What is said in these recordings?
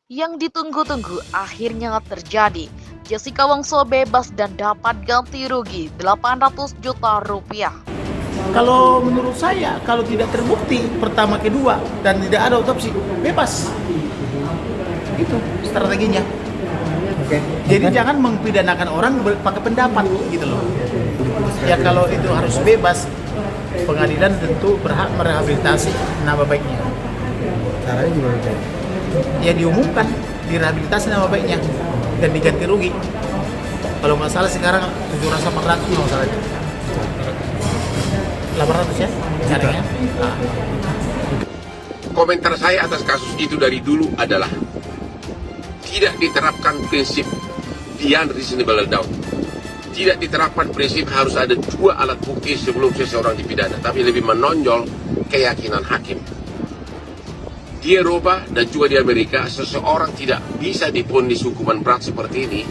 Yang ditunggu-tunggu akhirnya terjadi. Jessica Wongso bebas dan dapat ganti rugi 800 juta rupiah. Kalau menurut saya, kalau tidak terbukti pertama kedua dan tidak ada otopsi, bebas. Itu strateginya. Oke. Jadi jangan mempidanakan orang pakai pendapat gitu loh. Ya kalau itu harus bebas, pengadilan tentu berhak merehabilitasi nama baiknya. Caranya gimana, Cak? Ya diumumkan, direhabilitasi nama baiknya dan diganti rugi. Kalau nggak salah sekarang 700-800 kalau nggak salah itu. 800 ya caranya. Nah. Komentar saya atas kasus itu dari dulu adalah tidak diterapkan prinsip beyond reasonable doubt. Tidak diterapkan prinsip harus ada dua alat bukti sebelum seseorang dipidana, tapi lebih menonjol keyakinan hakim. Di Eropa dan juga di Amerika, seseorang tidak bisa divonis hukuman berat seperti ini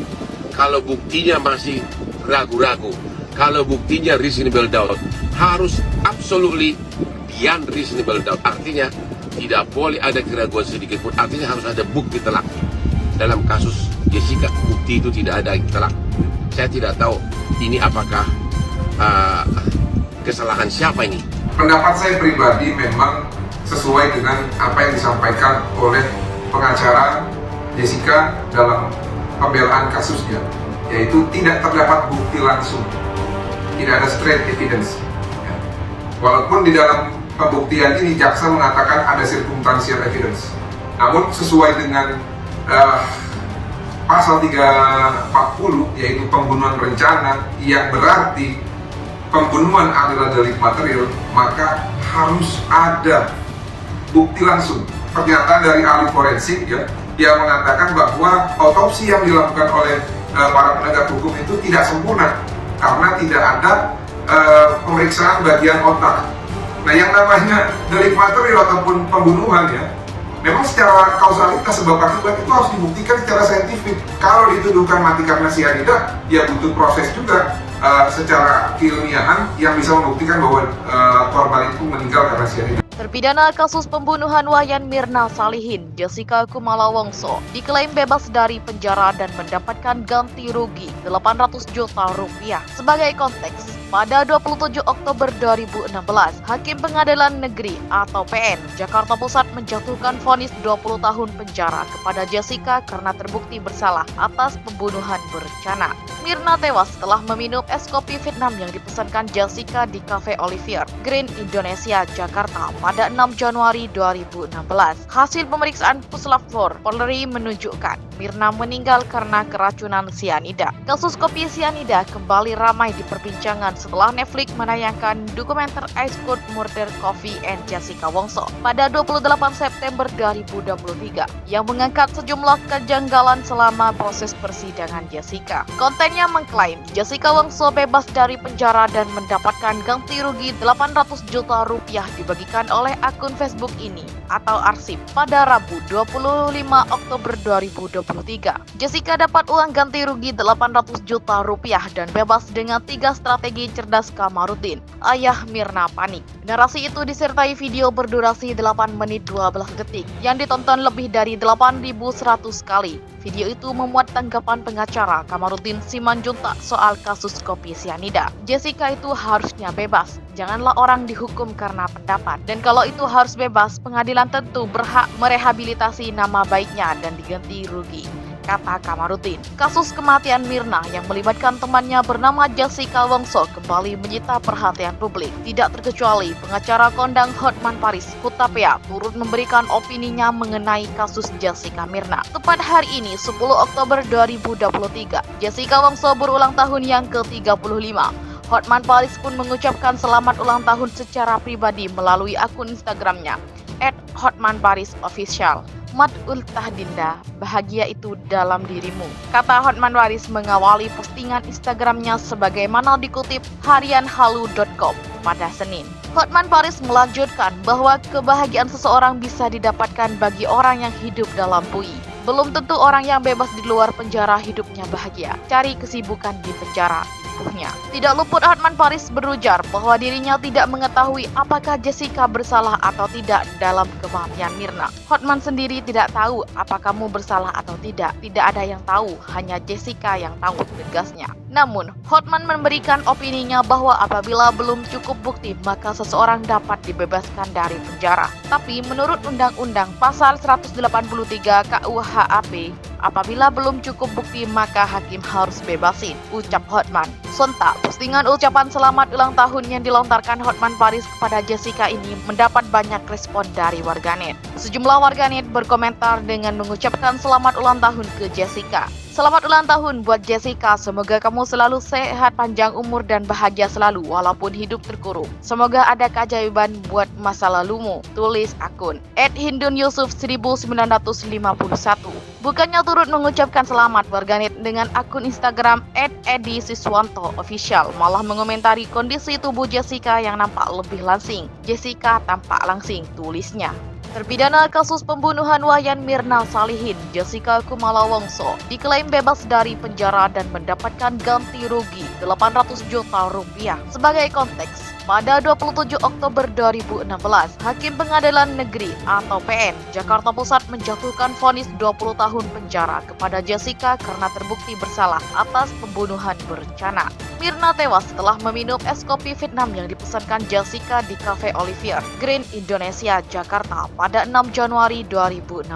kalau buktinya masih ragu-ragu, kalau buktinya reasonable doubt. Harus absolutely beyond reasonable doubt. Artinya tidak boleh ada keraguan sedikit pun. Artinya harus ada bukti telak. Dalam kasus Jessica, bukti itu tidak ada telak. Saya tidak tahu ini apakah kesalahan siapa ini. Pendapat saya pribadi memang sesuai dengan apa yang disampaikan oleh pengacara Jessica dalam pembelaan kasusnya, yaitu tidak terdapat bukti langsung, tidak ada straight evidence. Walaupun di dalam pembuktian ini jaksa mengatakan ada circumstantial evidence, namun sesuai dengan pasal 340 yaitu pembunuhan berencana yang berarti pembunuhan adalah delik material, maka harus ada bukti langsung. Pernyataan dari ahli forensik ya, yang mengatakan bahwa otopsi yang dilakukan oleh para penegak hukum itu tidak sempurna karena tidak ada pemeriksaan bagian otak. Nah, yang namanya delik material ataupun pembunuhan ya, memang secara kausalitas sebab akibat itu harus dibuktikan secara saintifik. Kalau dituduhkan mati karena sianida, ya butuh proses juga secara keilmiahan yang bisa membuktikan bahwa korban itu meninggal karena sianida. Terpidana kasus pembunuhan Wayan Mirna Salihin, Jessica Kumala Wongso, diklaim bebas dari penjara dan mendapatkan ganti rugi 800 juta rupiah. Sebagai konteks, pada 27 Oktober 2016, Hakim Pengadilan Negeri atau PN Jakarta Pusat menjatuhkan vonis 20 tahun penjara kepada Jessica karena terbukti bersalah atas pembunuhan berencana. Mirna tewas setelah meminum es kopi Vietnam yang dipesankan Jessica di Cafe Olivier, Green Indonesia, Jakarta pada 6 Januari 2016. Hasil pemeriksaan Puslap 4 Polri menunjukkan Mirna meninggal karena keracunan sianida. Kasus kopi sianida kembali ramai diperbincangkan setelah Netflix menayangkan dokumenter Ice Cold Murder Coffee and Jessica Wongso pada 28 September 2023 yang mengangkat sejumlah kejanggalan selama proses persidangan Jessica. Kontennya mengklaim Jessica Wongso bebas dari penjara dan mendapatkan ganti rugi 800 juta rupiah dibagikan oleh akun Facebook ini atau arsip pada Rabu 25 Oktober 2023. Jessica dapat uang ganti rugi 800 juta rupiah dan bebas dengan 3 strategi cerdas Kamarudin. Ayah Mirna panik. Narasi itu disertai video berdurasi 8 menit 12 detik yang ditonton lebih dari 8.100 kali. Video itu memuat tanggapan pengacara Kamarudin Simanjuntak soal kasus kopi sianida. Jessica itu harusnya bebas. Janganlah orang dihukum karena pendapat. Dan kalau itu harus bebas, pengadilan tentu berhak merehabilitasi nama baiknya dan diganti rugi, kata Kamarudin. Kasus kematian Mirna yang melibatkan temannya bernama Jessica Wongso kembali menyita perhatian publik. Tidak terkecuali pengacara kondang Hotman Paris Hutapea turut memberikan opininya mengenai kasus Jessica Mirna. Tepat hari ini 10 Oktober 2023, Jessica Wongso berulang tahun yang ke-35. Hotman Paris pun mengucapkan selamat ulang tahun secara pribadi melalui akun Instagramnya @hotmanparisofficial. Mat ultah dinda, bahagia itu dalam dirimu, kata Hotman Paris mengawali postingan Instagramnya sebagaimana dikutip harianhalu.com pada Senin. Hotman Paris melanjutkan bahwa kebahagiaan seseorang bisa didapatkan bagi orang yang hidup dalam bui. Belum tentu orang yang bebas di luar penjara hidupnya bahagia. Cari kesibukan di penjara. upuhnya. Tidak luput Hotman Paris berujar bahwa dirinya tidak mengetahui apakah Jessica bersalah atau tidak dalam kematian Mirna. Hotman sendiri tidak tahu apakah kamu bersalah atau tidak. Tidak ada yang tahu, hanya Jessica yang tahu, tegasnya. Namun, Hotman memberikan opininya bahwa apabila belum cukup bukti, maka seseorang dapat dibebaskan dari penjara. Tapi menurut Undang-Undang Pasal 183 KUHP, apabila belum cukup bukti maka hakim harus bebasin, ucap Hotman. Sontak, postingan ucapan selamat ulang tahun yang dilontarkan Hotman Paris kepada Jessica ini mendapat banyak respon dari warganet. Sejumlah warganet berkomentar dengan mengucapkan selamat ulang tahun ke Jessica. Selamat ulang tahun buat Jessica, semoga kamu selalu sehat, panjang umur dan bahagia selalu walaupun hidup terkurung. Semoga ada keajaiban buat masa lalumu, tulis akun @hindunyusuf1951. Bukannya turut mengucapkan selamat, warganet dengan akun Instagram @edisiswanto_official malah mengomentari kondisi tubuh Jessica yang nampak lebih langsing. Jessica tampak langsing, tulisnya. Terpidana kasus pembunuhan wayan Mirna Salihin, Jessica Kumala Wongso, diklaim bebas dari penjara dan mendapatkan ganti rugi 800 juta rupiah. Sebagai konteks, pada 27 Oktober 2016, Hakim Pengadilan Negeri atau PN Jakarta Pusat menjatuhkan vonis 20 tahun penjara kepada Jessica karena terbukti bersalah atas pembunuhan berencana. Mirna tewas setelah meminum es kopi Vietnam yang dipesankan Jessica di Cafe Olivier, Green Indonesia, Jakarta pada 6 Januari 2016.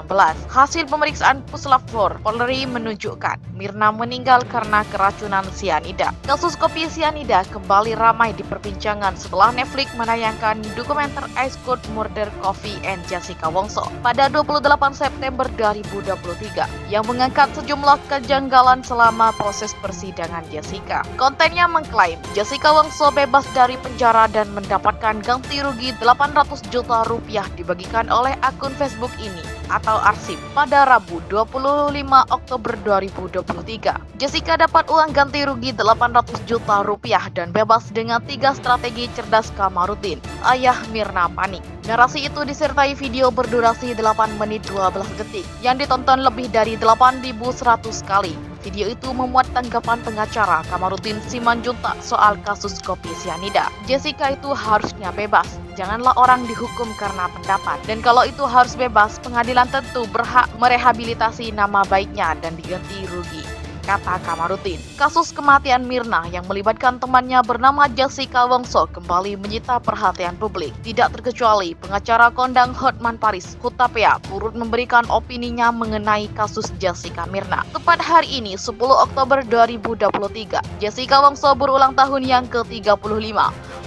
Hasil pemeriksaan Puslap-4 Polri menunjukkan Mirna meninggal karena keracunan sianida. Kasus kopi sianida kembali ramai diperbincangkan setelah Netflix menayangkan dokumenter Ice Cold Murder Coffee and Jessica Wongso pada 28 September 2023 yang mengangkat sejumlah kejanggalan selama proses persidangan Jessica. Kontennya mengklaim Jessica Wongso bebas dari penjara dan mendapatkan ganti rugi 800 juta rupiah dibagikan oleh akun Facebook ini atau arsip pada Rabu 25 Oktober 2023. Jessica dapat uang ganti rugi 800 juta rupiah dan bebas dengan 3 strategi cerdas Kamarudin. Ayah Mirna panik. Narasi itu disertai video berdurasi 8 menit 12 detik yang ditonton lebih dari 8.100 kali. Video itu memuat tanggapan pengacara Kamarudin Simanjuntak soal kasus kopi sianida. Jessica itu harusnya bebas. Janganlah orang dihukum karena pendapat. Dan kalau itu harus bebas, pengadilan tentu berhak merehabilitasi nama baiknya dan diganti rugi, kata Kamarudin. Kasus kematian Mirna yang melibatkan temannya bernama Jessica Wongso kembali menyita perhatian publik. Tidak terkecuali pengacara kondang Hotman Paris, Hutapea, turut memberikan opininya mengenai kasus Jessica Mirna. Tepat hari ini, 10 Oktober 2023, Jessica Wongso berulang tahun yang ke-35.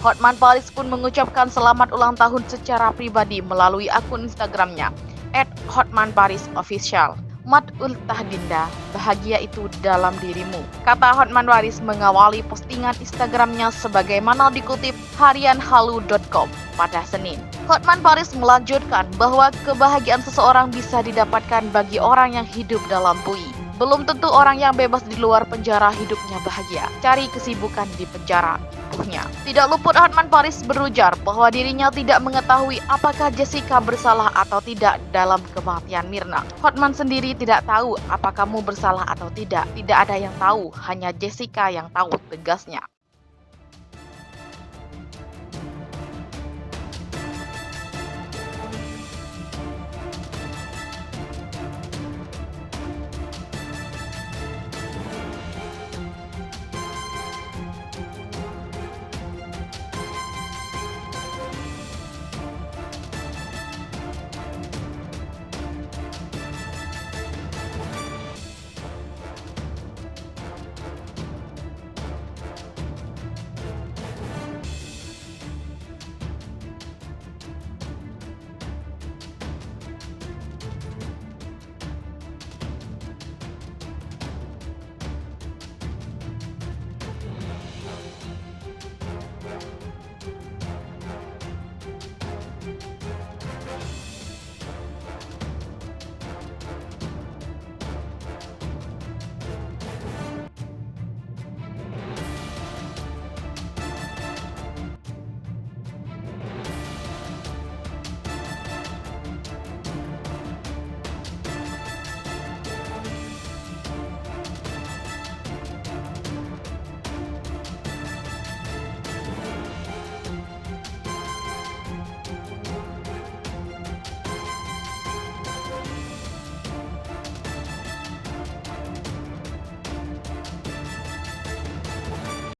Hotman Paris pun mengucapkan selamat ulang tahun secara pribadi melalui akun Instagramnya @hotmanparisofficial. Mat ultah dinda, bahagia itu dalam dirimu, kata Hotman Paris mengawali postingan Instagramnya sebagaimana dikutip harianhalu.com pada Senin. Hotman Paris melanjutkan bahwa kebahagiaan seseorang bisa didapatkan bagi orang yang hidup dalam bui. Belum tentu orang yang bebas di luar penjara hidupnya bahagia. Cari kesibukan di penjara, upuhnya. Tidak luput Hotman Paris berujar bahwa dirinya tidak mengetahui apakah Jessica bersalah atau tidak dalam kematian Mirna. Hotman sendiri tidak tahu apakah kamu bersalah atau tidak. Tidak ada yang tahu, hanya Jessica yang tahu, tegasnya.